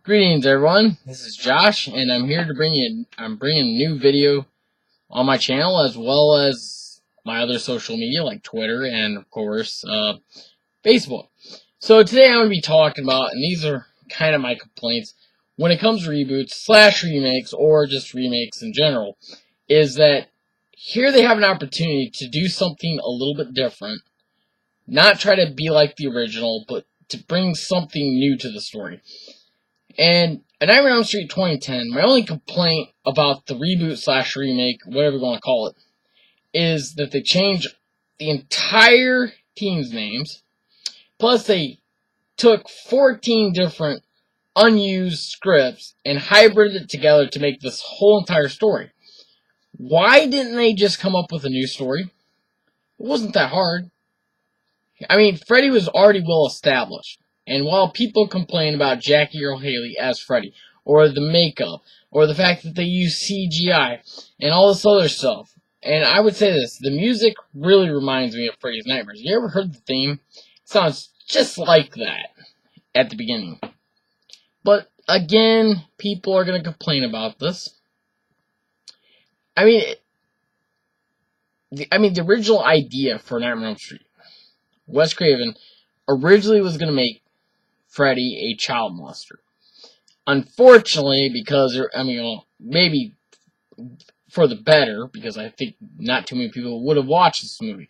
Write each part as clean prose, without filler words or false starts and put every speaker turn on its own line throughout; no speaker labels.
Greetings, everyone. This is Josh, and I'm here to bringing a new video on my channel, as well as my other social media like Twitter and, of course, Facebook. So today I'm going to be talking about, and these are kind of my complaints when it comes to reboots / remakes, or just remakes in general, is that here they have an opportunity to do something a little bit different, not try to be like the original, but to bring something new to the story. And A Nightmare on Elm Street 2010, my only complaint about the reboot / remake, whatever you want to call it, is that they changed the entire team's names, plus they took 14 different unused scripts and hybrided it together to make this whole entire story. Why didn't they just come up with a new story? It wasn't that hard. I mean, Freddy was already well established. And while people complain about Jackie Earle Haley as Freddy, or the makeup, or the fact that they use CGI, and all this other stuff, and I would say this, the music really reminds me of Freddy's Nightmares. You ever heard the theme? It sounds just like that at the beginning. But again, people are going to complain about this. I mean, the original idea for Nightmare on Elm Street, Wes Craven originally was going to make Freddy a child molester. Unfortunately, because, maybe for the better, because I think not too many people would have watched this movie,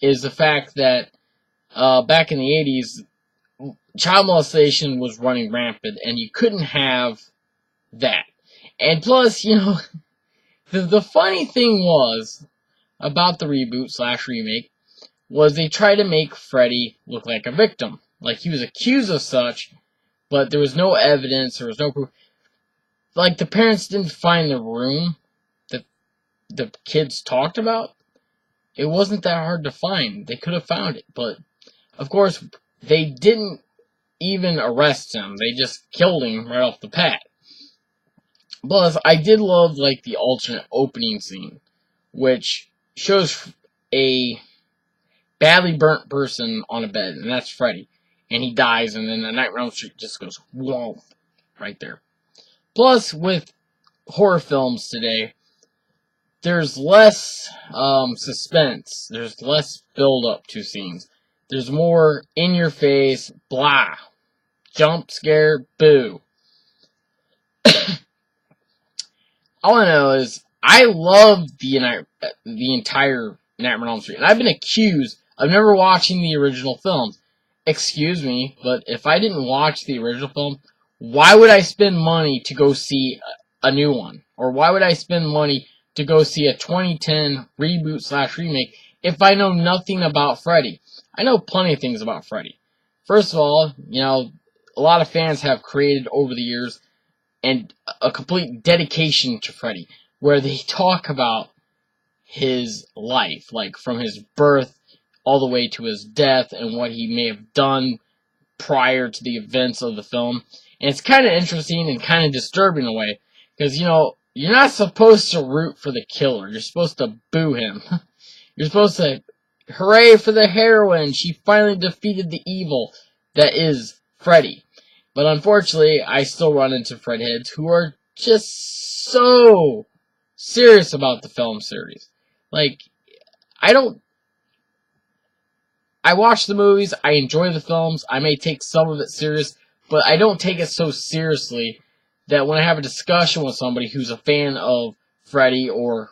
is the fact that back in the 80s, child molestation was running rampant, and you couldn't have that. And plus, the funny thing was, about the reboot / remake, was they tried to make Freddy look like a victim. Like, he was accused of such, but there was no evidence, there was no proof. Like, the parents didn't find the room that the kids talked about. It wasn't that hard to find. They could have found it, but, of course, they didn't even arrest him. They just killed him right off the bat. Plus, I did love, the alternate opening scene, which shows a badly burnt person on a bed, and that's Freddy. And he dies, and then the Nightmare on Elm Street just goes whoa, right there. Plus, with horror films today, there's less suspense. There's less build-up to scenes. There's more in-your-face, blah, jump scare, boo. All I know is, I love the entire Nightmare on Elm Street, and I've been accused of never watching the original films. Excuse me, but if I didn't watch the original film, why would I spend money to go see a new one? Or why would I spend money to go see a 2010 reboot / remake if I know nothing about Freddy? I know plenty of things about Freddy. First of all, a lot of fans have created over the years and a complete dedication to Freddy, where they talk about his life, like from his birth all the way to his death, and what he may have done prior to the events of the film. And it's kind of interesting and kind of disturbing in a way, because, you're not supposed to root for the killer. You're supposed to boo him. You're supposed to, hooray for the heroine, she finally defeated the evil that is Freddy. But unfortunately, I still run into Fred heads who are just so serious about the film series. I watch the movies, I enjoy the films, I may take some of it serious, but I don't take it so seriously that when I have a discussion with somebody who's a fan of Freddy or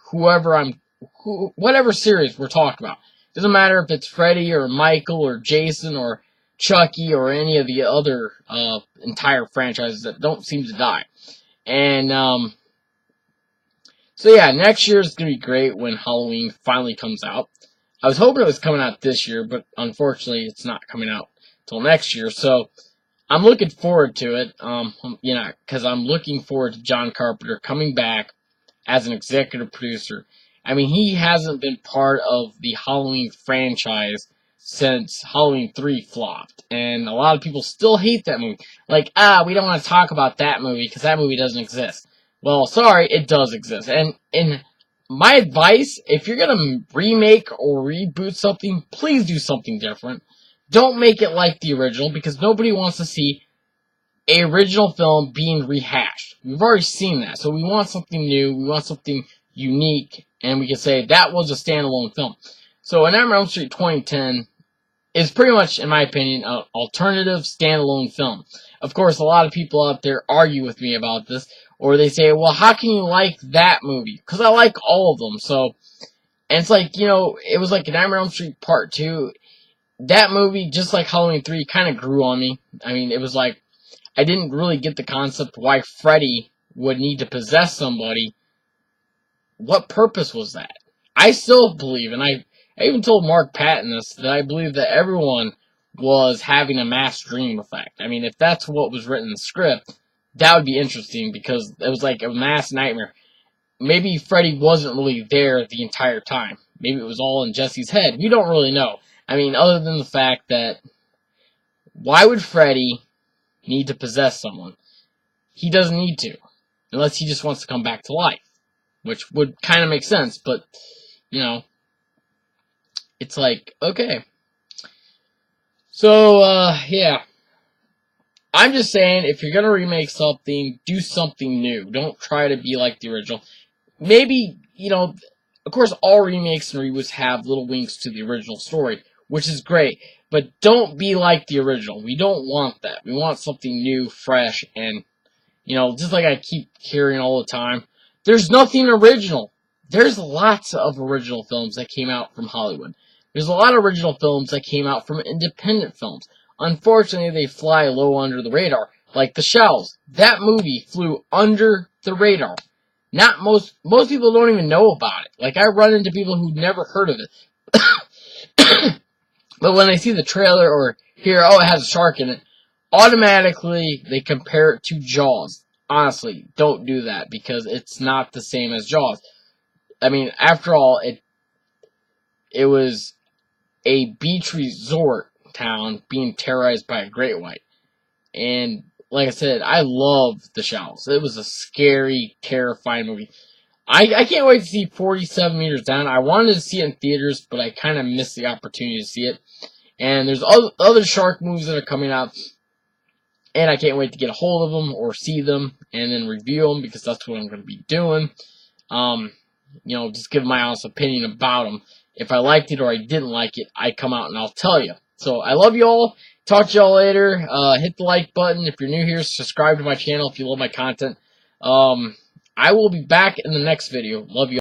whatever series we're talking about. Doesn't matter if it's Freddy or Michael or Jason or Chucky or any of the other entire franchises that don't seem to die. And so yeah, next year is going to be great when Halloween finally comes out. I was hoping it was coming out this year, but unfortunately it's not coming out till next year. So I'm looking forward to it, because I'm looking forward to John Carpenter coming back as an executive producer. I mean, he hasn't been part of the Halloween franchise since Halloween 3 flopped. And a lot of people still hate that movie. We don't want to talk about that movie because that movie doesn't exist. Well, sorry, it does exist. And my advice, if you're going to remake or reboot something, please do something different. Don't make it like the original, because nobody wants to see a original film being rehashed. We've already seen that, so we want something new, we want something unique, and we can say that was a standalone film. So A Nightmare on Elm Street 2010 is pretty much, in my opinion, an alternative standalone film. Of course, a lot of people out there argue with me about this, or they say, well, how can you like that movie? Because I like all of them, so, and it's like, it was like A Nightmare on Elm Street Part 2. That movie, just like Halloween 3, kind of grew on me. I mean, it was like, I didn't really get the concept why Freddy would need to possess somebody. What purpose was that? I still believe, and I even told Mark Patton this, that I believe that everyone was having a mass dream effect. I mean, if that's what was written in the script, that would be interesting, because it was like a mass nightmare. Maybe Freddy wasn't really there the entire time. Maybe it was all in Jesse's head. We don't really know. I mean, other than the fact that, why would Freddy need to possess someone? He doesn't need to, unless he just wants to come back to life, which would kind of make sense, but, it's like, okay. So, yeah. I'm just saying, if you're gonna remake something, do something new. Don't try to be like the original. Maybe, of course, all remakes and reboots have little winks to the original story, which is great. But don't be like the original. We don't want that. We want something new, fresh, and, just like I keep hearing all the time, there's nothing original. There's lots of original films that came out from Hollywood. There's a lot of original films that came out from independent films. Unfortunately, they fly low under the radar, like The Shells. That movie flew under the radar. Not most people don't even know about it. Like, I run into people who've never heard of it. But when they see the trailer or hear, oh, it has a shark in it, automatically they compare it to Jaws. Honestly, don't do that, because it's not the same as Jaws. I mean, after all, it was a beach resort town being terrorized by a great white. And like I said, I love The Shells. It was a scary, terrifying movie. I can't wait to see 47 Meters Down. I wanted to see it in theaters, but I kind of missed the opportunity to see it. And there's other shark movies that are coming out, and I can't wait to get a hold of them or see them and then review them, because that's what I'm going to be doing. Just give my honest opinion about them. If I liked it or I didn't like it, I come out and I'll tell you. So I love you all. Talk to y'all later. Hit the like button if you're new here. Subscribe to my channel if you love my content. I will be back in the next video. Love you.